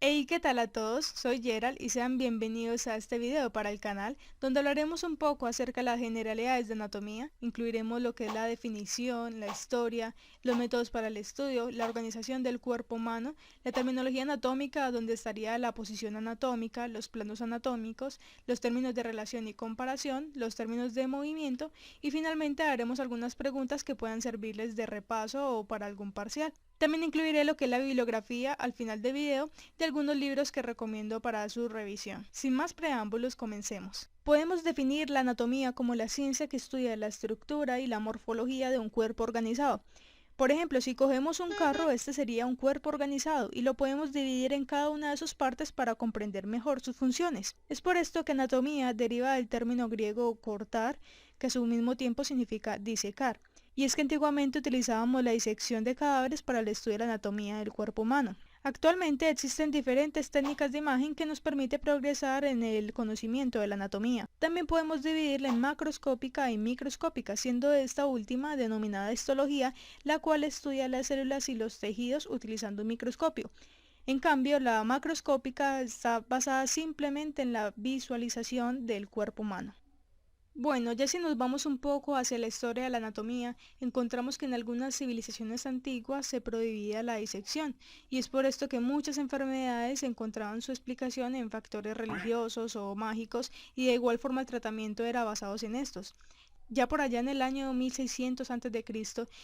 Hey, ¿qué tal a todos? Soy Gerald y sean bienvenidos a este video para el canal, donde hablaremos un poco acerca de las generalidades de anatomía. Incluiremos lo que es la definición, la historia, los métodos para el estudio, la organización del cuerpo humano, la terminología anatómica, donde estaría la posición anatómica, los planos anatómicos, los términos de relación y comparación, los términos de movimiento y finalmente haremos algunas preguntas que puedan servirles de repaso o para algún parcial. También incluiré lo que es la bibliografía al final del video de algunos libros que recomiendo para su revisión. Sin más preámbulos, comencemos. Podemos definir la anatomía como la ciencia que estudia la estructura y la morfología de un cuerpo organizado. Por ejemplo, si cogemos un carro, este sería un cuerpo organizado y lo podemos dividir en cada una de sus partes para comprender mejor sus funciones. Es por esto que anatomía deriva del término griego cortar, que a su mismo tiempo significa disecar. Y es que antiguamente utilizábamos la disección de cadáveres para el estudio de la anatomía del cuerpo humano. Actualmente existen diferentes técnicas de imagen que nos permiten progresar en el conocimiento de la anatomía. También podemos dividirla en macroscópica y microscópica, siendo esta última denominada histología, la cual estudia las células y los tejidos utilizando un microscopio. En cambio, la macroscópica está basada simplemente en la visualización del cuerpo humano. Bueno, ya si nos vamos un poco hacia la historia de la anatomía, encontramos que en algunas civilizaciones antiguas se prohibía la disección, y es por esto que muchas enfermedades encontraban su explicación en factores religiosos o mágicos, y de igual forma el tratamiento era basado en estos. Ya por allá en el año 1600 a.C.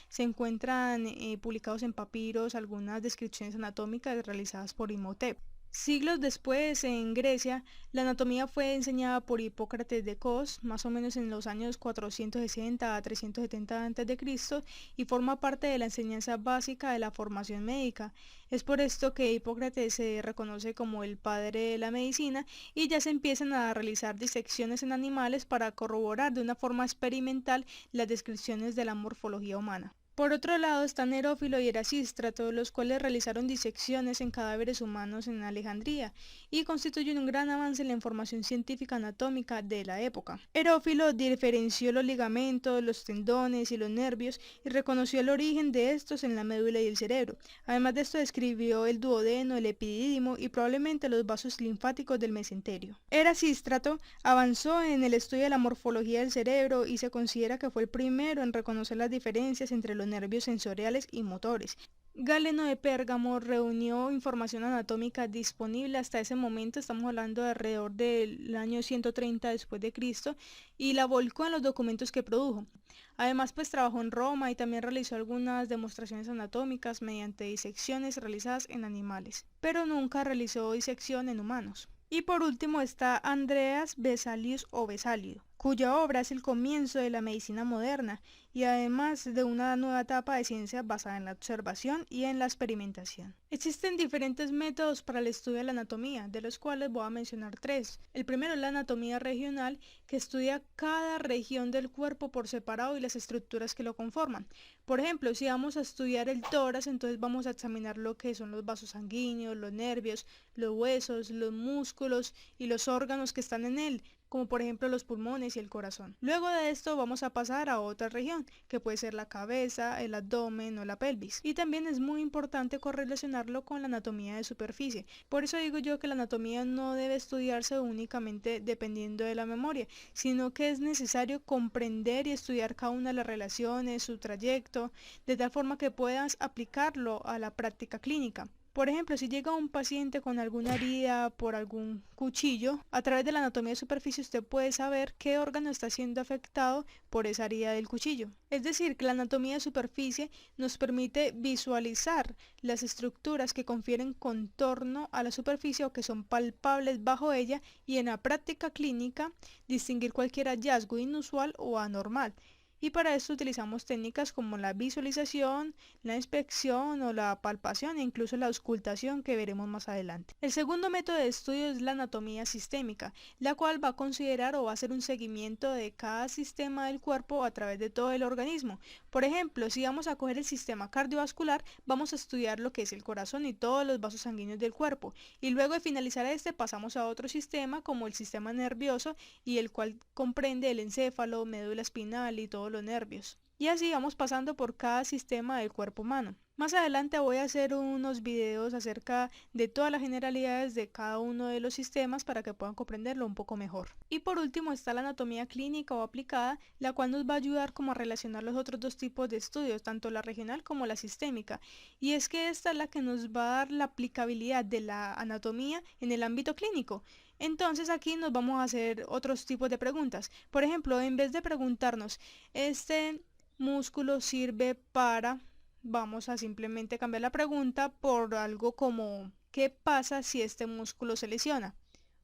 se encuentran publicados en papiros algunas descripciones anatómicas realizadas por Imhotep. Siglos después, en Grecia, la anatomía fue enseñada por Hipócrates de Cos, más o menos en los años 460 a 370 a.C., y forma parte de la enseñanza básica de la formación médica. Es por esto que Hipócrates se reconoce como el padre de la medicina y ya se empiezan a realizar disecciones en animales para corroborar de una forma experimental las descripciones de la morfología humana. Por otro lado están Herófilo y Erasístrato, los cuales realizaron disecciones en cadáveres humanos en Alejandría y constituyen un gran avance en la información científica anatómica de la época. Herófilo diferenció los ligamentos, los tendones y los nervios y reconoció el origen de estos en la médula y el cerebro. Además de esto describió el duodeno, el epidídimo y probablemente los vasos linfáticos del mesenterio. Erasístrato avanzó en el estudio de la morfología del cerebro y se considera que fue el primero en reconocer las diferencias entre los nervios sensoriales y motores. Galeno de Pérgamo reunió información anatómica disponible hasta ese momento, estamos hablando de alrededor del año 130 después de Cristo, y la volcó en los documentos que produjo. Además, pues trabajó en Roma y también realizó algunas demostraciones anatómicas mediante disecciones realizadas en animales, pero nunca realizó disección en humanos. Y por último está Andreas Vesalius o Vesalio, cuya obra es el comienzo de la medicina moderna y además de una nueva etapa de ciencia basada en la observación y en la experimentación. Existen diferentes métodos para el estudio de la anatomía, de los cuales voy a mencionar tres. El primero es la anatomía regional, que estudia cada región del cuerpo por separado y las estructuras que lo conforman. Por ejemplo, si vamos a estudiar el tórax, entonces vamos a examinar lo que son los vasos sanguíneos, los nervios, los huesos, los músculos y los órganos que están en él, como por ejemplo los pulmones y el corazón. Luego de esto vamos a pasar a otra región, que puede ser la cabeza, el abdomen o la pelvis. Y también es muy importante correlacionarlo con la anatomía de superficie. Por eso digo yo que la anatomía no debe estudiarse únicamente dependiendo de la memoria, sino que es necesario comprender y estudiar cada una de las relaciones, su trayecto, de tal forma que puedas aplicarlo a la práctica clínica. Por ejemplo, si llega un paciente con alguna herida por algún cuchillo, a través de la anatomía de superficie usted puede saber qué órgano está siendo afectado por esa herida del cuchillo. Es decir, que la anatomía de superficie nos permite visualizar las estructuras que confieren contorno a la superficie o que son palpables bajo ella y en la práctica clínica distinguir cualquier hallazgo inusual o anormal. Y para esto utilizamos técnicas como la visualización, la inspección o la palpación e incluso la auscultación que veremos más adelante. El segundo método de estudio es la anatomía sistémica, la cual va a considerar o va a hacer un seguimiento de cada sistema del cuerpo a través de todo el organismo. Por ejemplo, si vamos a coger el sistema cardiovascular, vamos a estudiar lo que es el corazón y todos los vasos sanguíneos del cuerpo. Y luego de finalizar este pasamos a otro sistema como el sistema nervioso y el cual comprende el encéfalo, médula espinal y todos los nervios. Y así vamos pasando por cada sistema del cuerpo humano. Más adelante voy a hacer unos videos acerca de todas las generalidades de cada uno de los sistemas para que puedan comprenderlo un poco mejor. Y por último está la anatomía clínica o aplicada, la cual nos va a ayudar como a relacionar los otros dos tipos de estudios, tanto la regional como la sistémica. Y es que esta es la que nos va a dar la aplicabilidad de la anatomía en el ámbito clínico. Entonces aquí nos vamos a hacer otros tipos de preguntas. Por ejemplo, en vez de preguntarnos, ¿este músculo sirve para...? Vamos a simplemente cambiar la pregunta por algo como ¿qué pasa si este músculo se lesiona?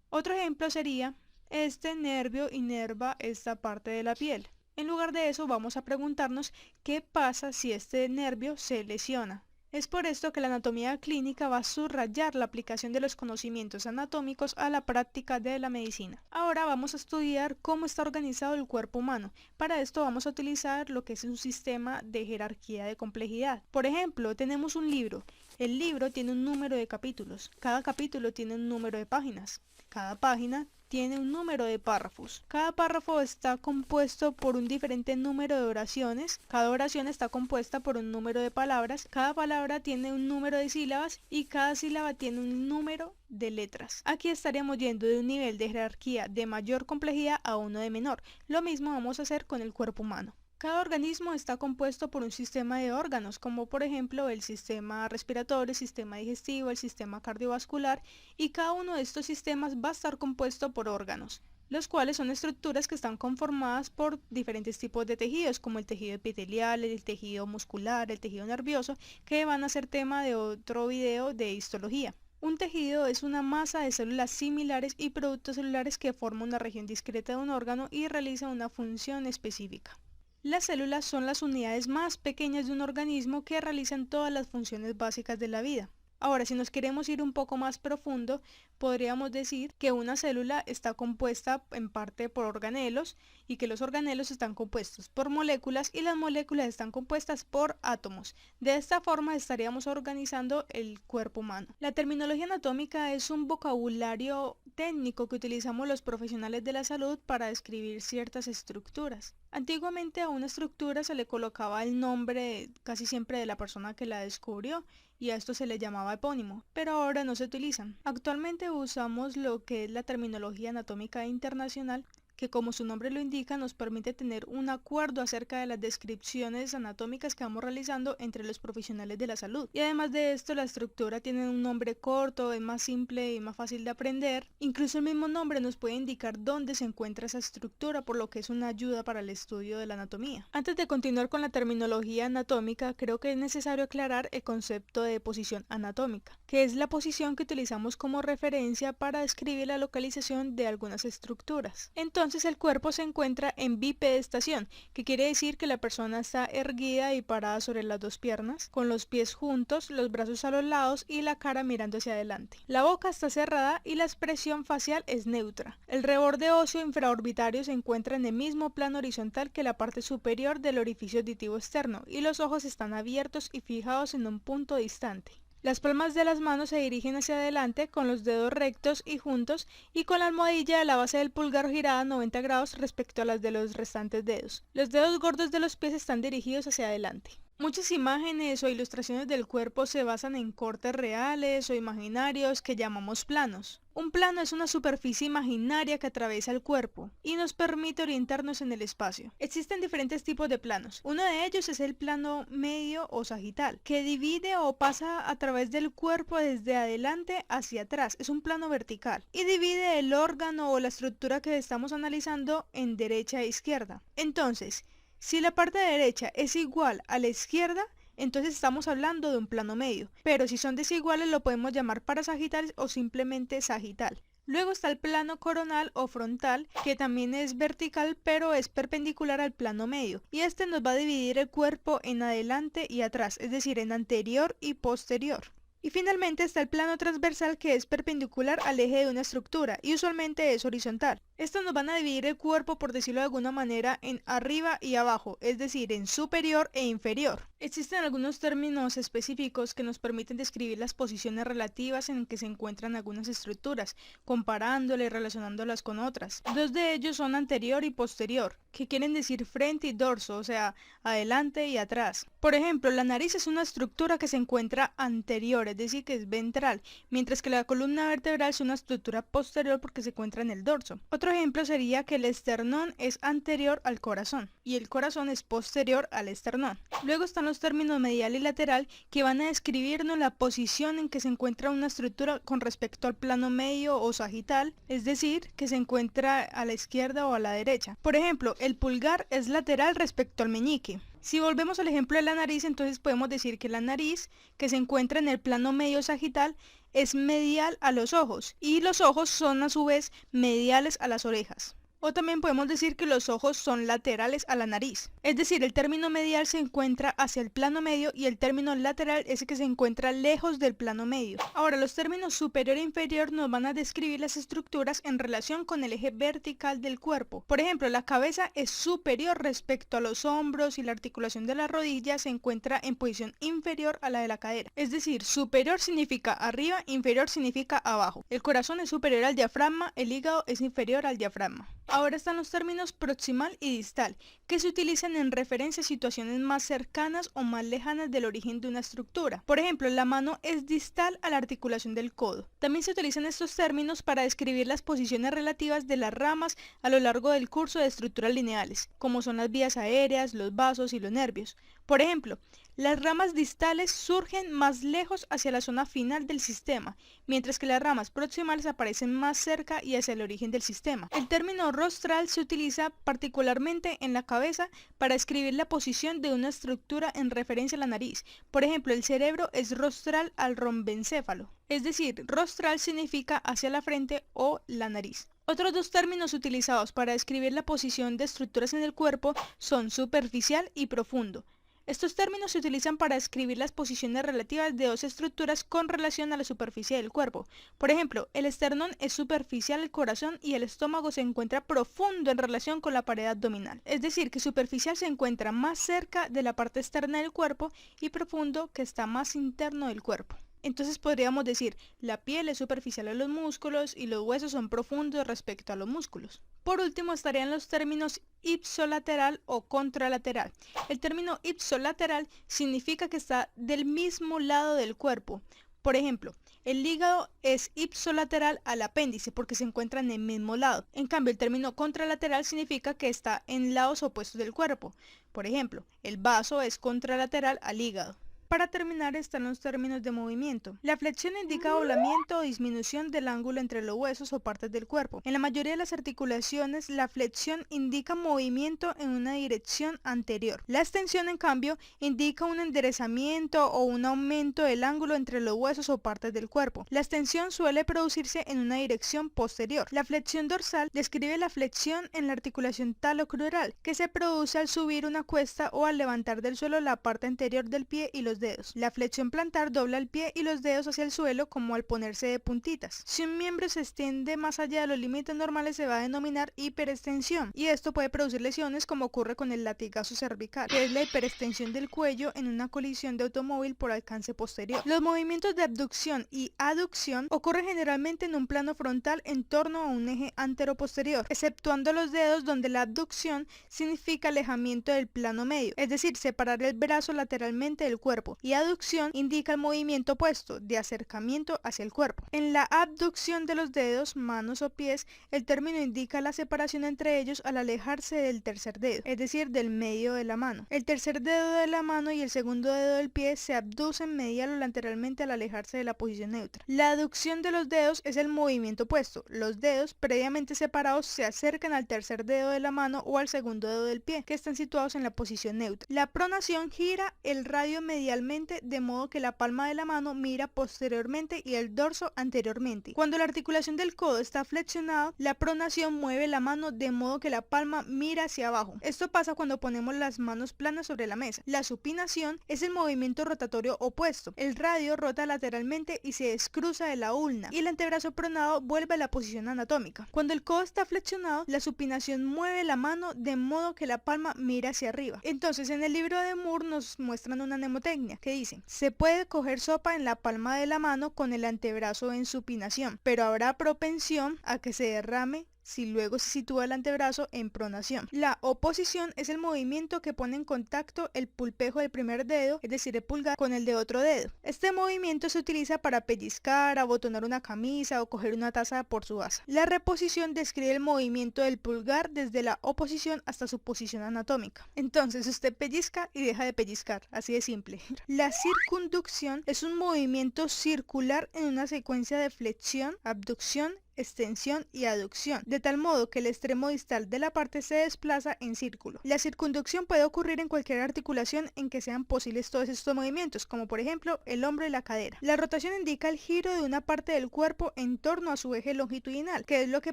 Otro ejemplo sería este nervio inerva esta parte de la piel. En lugar de eso vamos a preguntarnos ¿qué pasa si este nervio se lesiona? Es por esto que la anatomía clínica va a subrayar la aplicación de los conocimientos anatómicos a la práctica de la medicina. Ahora vamos a estudiar cómo está organizado el cuerpo humano. Para esto vamos a utilizar lo que es un sistema de jerarquía de complejidad. Por ejemplo, tenemos un libro. El libro tiene un número de capítulos. Cada capítulo tiene un número de páginas. Cada página tiene un número de párrafos. Cada párrafo está compuesto por un diferente número de oraciones. Cada oración está compuesta por un número de palabras. Cada palabra tiene un número de sílabas y cada sílaba tiene un número de letras. Aquí estaríamos yendo de un nivel de jerarquía de mayor complejidad a uno de menor. Lo mismo vamos a hacer con el cuerpo humano. Cada organismo está compuesto por un sistema de órganos, como por ejemplo el sistema respiratorio, el sistema digestivo, el sistema cardiovascular, y cada uno de estos sistemas va a estar compuesto por órganos, los cuales son estructuras que están conformadas por diferentes tipos de tejidos, como el tejido epitelial, el tejido muscular, el tejido nervioso, que van a ser tema de otro video de histología. Un tejido es una masa de células similares y productos celulares que forman una región discreta de un órgano y realizan una función específica. Las células son las unidades más pequeñas de un organismo que realizan todas las funciones básicas de la vida. Ahora, si nos queremos ir un poco más profundo, podríamos decir que una célula está compuesta en parte por organelos y que los organelos están compuestos por moléculas y las moléculas están compuestas por átomos. De esta forma estaríamos organizando el cuerpo humano. La terminología anatómica es un vocabulario técnico que utilizamos los profesionales de la salud para describir ciertas estructuras. Antiguamente a una estructura se le colocaba el nombre casi siempre de la persona que la descubrió y a esto se le llamaba epónimo, pero ahora no se utilizan. Actualmente usamos lo que es la terminología anatómica internacional, que como su nombre lo indica nos permite tener un acuerdo acerca de las descripciones anatómicas que vamos realizando entre los profesionales de la salud. Y además de esto, la estructura tiene un nombre corto, es más simple y más fácil de aprender. Incluso el mismo nombre nos puede indicar dónde se encuentra esa estructura, por lo que es una ayuda para el estudio de la anatomía. Antes de continuar con la terminología anatómica, creo que es necesario aclarar el concepto de posición anatómica, que es la posición que utilizamos como referencia para describir la localización de algunas estructuras. Entonces el cuerpo se encuentra en bipedestación, que quiere decir que la persona está erguida y parada sobre las dos piernas, con los pies juntos, los brazos a los lados y la cara mirando hacia adelante. La boca está cerrada y la expresión facial es neutra. El reborde óseo infraorbitario se encuentra en el mismo plano horizontal que la parte superior del orificio auditivo externo y los ojos están abiertos y fijados en un punto distante. Las palmas de las manos se dirigen hacia adelante con los dedos rectos y juntos y con la almohadilla de la base del pulgar girada 90 grados respecto a las de los restantes dedos. Los dedos gordos de los pies están dirigidos hacia adelante. Muchas imágenes o ilustraciones del cuerpo se basan en cortes reales o imaginarios que llamamos planos. Un plano es una superficie imaginaria que atraviesa el cuerpo y nos permite orientarnos en el espacio. Existen diferentes tipos de planos. Uno de ellos es el plano medio o sagital, que divide o pasa a través del cuerpo desde adelante hacia atrás. Es un plano vertical y divide el órgano o la estructura que estamos analizando en derecha e izquierda. Entonces, si la parte derecha es igual a la izquierda, entonces estamos hablando de un plano medio, pero si son desiguales lo podemos llamar parasagital o simplemente sagital. Luego está el plano coronal o frontal, que también es vertical pero es perpendicular al plano medio, y este nos va a dividir el cuerpo en adelante y atrás, es decir, en anterior y posterior. Y finalmente está el plano transversal, que es perpendicular al eje de una estructura y usualmente es horizontal. Estos nos van a dividir el cuerpo, por decirlo de alguna manera, en arriba y abajo, es decir, en superior e inferior. Existen algunos términos específicos que nos permiten describir las posiciones relativas en que se encuentran algunas estructuras, comparándolas y relacionándolas con otras. Dos de ellos son anterior y posterior, que quieren decir frente y dorso, o sea, adelante y atrás. Por ejemplo, la nariz es una estructura que se encuentra anterior, es decir, que es ventral, mientras que la columna vertebral es una estructura posterior porque se encuentra en el dorso. Otro ejemplo sería que el esternón es anterior al corazón y el corazón es posterior al esternón. Luego están los términos medial y lateral, que van a describirnos la posición en que se encuentra una estructura con respecto al plano medio o sagital, es decir, que se encuentra a la izquierda o a la derecha. Por ejemplo, el pulgar es lateral respecto al meñique. Si volvemos al ejemplo de la nariz, entonces podemos decir que la nariz, que se encuentra en el plano medio sagital, es medial a los ojos, y los ojos son a su vez mediales a las orejas. O también podemos decir que los ojos son laterales a la nariz. Es decir, el término medial se encuentra hacia el plano medio y el término lateral es el que se encuentra lejos del plano medio. Ahora, los términos superior e inferior nos van a describir las estructuras en relación con el eje vertical del cuerpo. Por ejemplo, la cabeza es superior respecto a los hombros y la articulación de la rodilla se encuentra en posición inferior a la de la cadera. Es decir, superior significa arriba, inferior significa abajo. El corazón es superior al diafragma, el hígado es inferior al diafragma. Ahora están los términos proximal y distal, que se utilizan en referencia a situaciones más cercanas o más lejanas del origen de una estructura. Por ejemplo, la mano es distal a la articulación del codo. También se utilizan estos términos para describir las posiciones relativas de las ramas a lo largo del curso de estructuras lineales, como son las vías aéreas, los vasos y los nervios. Por ejemplo, las ramas distales surgen más lejos hacia la zona final del sistema, mientras que las ramas proximales aparecen más cerca y hacia el origen del sistema. El término rostral se utiliza particularmente en la cabeza para describir la posición de una estructura en referencia a la nariz. Por ejemplo, el cerebro es rostral al rombencéfalo. Es decir, rostral significa hacia la frente o la nariz. Otros dos términos utilizados para describir la posición de estructuras en el cuerpo son superficial y profundo. Estos términos se utilizan para describir las posiciones relativas de dos estructuras con relación a la superficie del cuerpo. Por ejemplo, el esternón es superficial al corazón y el estómago se encuentra profundo en relación con la pared abdominal. Es decir, que superficial se encuentra más cerca de la parte externa del cuerpo y profundo que está más interno del cuerpo. Entonces podríamos decir, la piel es superficial a los músculos y los huesos son profundos respecto a los músculos. Por último estarían los términos ipsolateral o contralateral. El término ipsolateral significa que está del mismo lado del cuerpo. Por ejemplo, el hígado es ipsolateral al apéndice porque se encuentra en el mismo lado. En cambio, el término contralateral significa que está en lados opuestos del cuerpo. Por ejemplo, el vaso es contralateral al hígado. Para terminar están los términos de movimiento. La flexión indica doblamiento o disminución del ángulo entre los huesos o partes del cuerpo. En la mayoría de las articulaciones, la flexión indica movimiento en una dirección anterior. La extensión, en cambio, indica un enderezamiento o un aumento del ángulo entre los huesos o partes del cuerpo. La extensión suele producirse en una dirección posterior. La flexión dorsal describe la flexión en la articulación talocrural, que se produce al subir una cuesta o al levantar del suelo la parte anterior del pie y los dedos. La flexión plantar dobla el pie y los dedos hacia el suelo como al ponerse de puntitas. Si un miembro se extiende más allá de los límites normales se va a denominar hiperextensión y esto puede producir lesiones como ocurre con el latigazo cervical, que es la hiperextensión del cuello en una colisión de automóvil por alcance posterior. Los movimientos de abducción y aducción ocurren generalmente en un plano frontal en torno a un eje antero-posterior, exceptuando los dedos donde la abducción significa alejamiento del plano medio, es decir, separar el brazo lateralmente del cuerpo, y aducción indica el movimiento opuesto, de acercamiento hacia el cuerpo. En la abducción de los dedos, manos o pies, el término indica la separación entre ellos al alejarse del tercer dedo, es decir, del medio de la mano. El tercer dedo de la mano y el segundo dedo del pie se abducen medial o lateralmente al alejarse de la posición neutra. La aducción de los dedos es el movimiento opuesto. Los dedos previamente separados se acercan al tercer dedo de la mano o al segundo dedo del pie, que están situados en la posición neutra. La pronación gira el radio medial lateralmente, de modo que la palma de la mano mira posteriormente y el dorso anteriormente. Cuando la articulación del codo está flexionado, la pronación mueve la mano de modo que la palma mira hacia abajo. Esto pasa cuando ponemos las manos planas sobre la mesa. La supinación es el movimiento rotatorio opuesto. El radio rota lateralmente y se descruza de la ulna, y el antebrazo pronado vuelve a la posición anatómica. Cuando el codo está flexionado, la supinación mueve la mano de modo que la palma mira hacia arriba. Entonces, en el libro de Moore nos muestran una mnemotecnia que dice: se puede coger sopa en la palma de la mano con el antebrazo en supinación, pero habrá propensión a que se derrame si luego se sitúa el antebrazo en pronación. La oposición es el movimiento que pone en contacto el pulpejo del primer dedo, es decir, el pulgar, con el de otro dedo. Este movimiento se utiliza para pellizcar, abotonar una camisa o coger una taza por su asa. La reposición describe el movimiento del pulgar desde la oposición hasta su posición anatómica. Entonces, usted pellizca y deja de pellizcar, así de simple. La circunducción es un movimiento circular en una secuencia de flexión, abducción, extensión y aducción, de tal modo que el extremo distal de la parte se desplaza en círculo. La circunducción puede ocurrir en cualquier articulación en que sean posibles todos estos movimientos, como por ejemplo el hombro y la cadera. La rotación indica el giro de una parte del cuerpo en torno a su eje longitudinal, que es lo que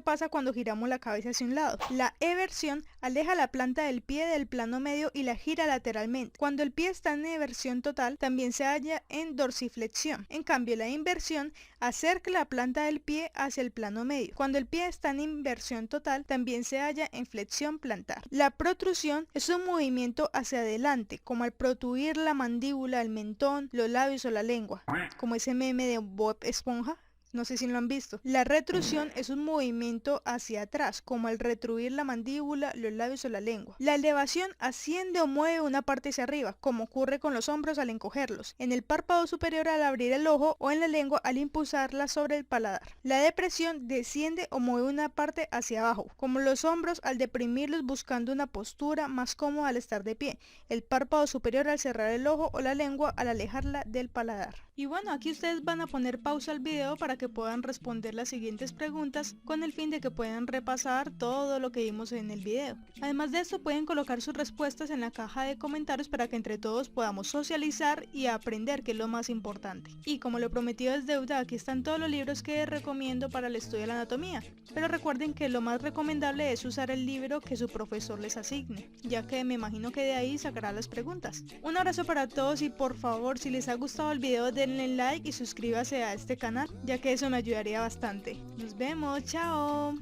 pasa cuando giramos la cabeza hacia un lado. La eversión aleja la planta del pie del plano medio y la gira lateralmente. Cuando el pie está en eversión total, también se halla en dorsiflexión. En cambio, la inversión acerca la planta del pie hacia el plano medio. Cuando el pie está en inversión total, también se halla en flexión plantar. La protrusión es un movimiento hacia adelante, como al protruir la mandíbula, el mentón, los labios o la lengua, como ese meme de Bob Esponja. No sé si lo han visto. La retrusión es un movimiento hacia atrás, como al retruir la mandíbula, los labios o la lengua. La elevación asciende o mueve una parte hacia arriba, como ocurre con los hombros al encogerlos, en el párpado superior al abrir el ojo o en la lengua al impulsarla sobre el paladar. La depresión desciende o mueve una parte hacia abajo, como los hombros al deprimirlos buscando una postura más cómoda al estar de pie, el párpado superior al cerrar el ojo o la lengua al alejarla del paladar. Y bueno, aquí ustedes van a poner pausa al video para que puedan responder las siguientes preguntas con el fin de que puedan repasar todo lo que vimos en el video. Además de esto, pueden colocar sus respuestas en la caja de comentarios para que entre todos podamos socializar y aprender, que es lo más importante. Y como lo prometido es deuda, aquí están todos los libros que recomiendo para el estudio de la anatomía. Pero recuerden que lo más recomendable es usar el libro que su profesor les asigne, ya que me imagino que de ahí sacará las preguntas. Un abrazo para todos y por favor, si les ha gustado el video, denle like y suscríbase a este canal, ya que eso me ayudaría bastante. Nos vemos, chao.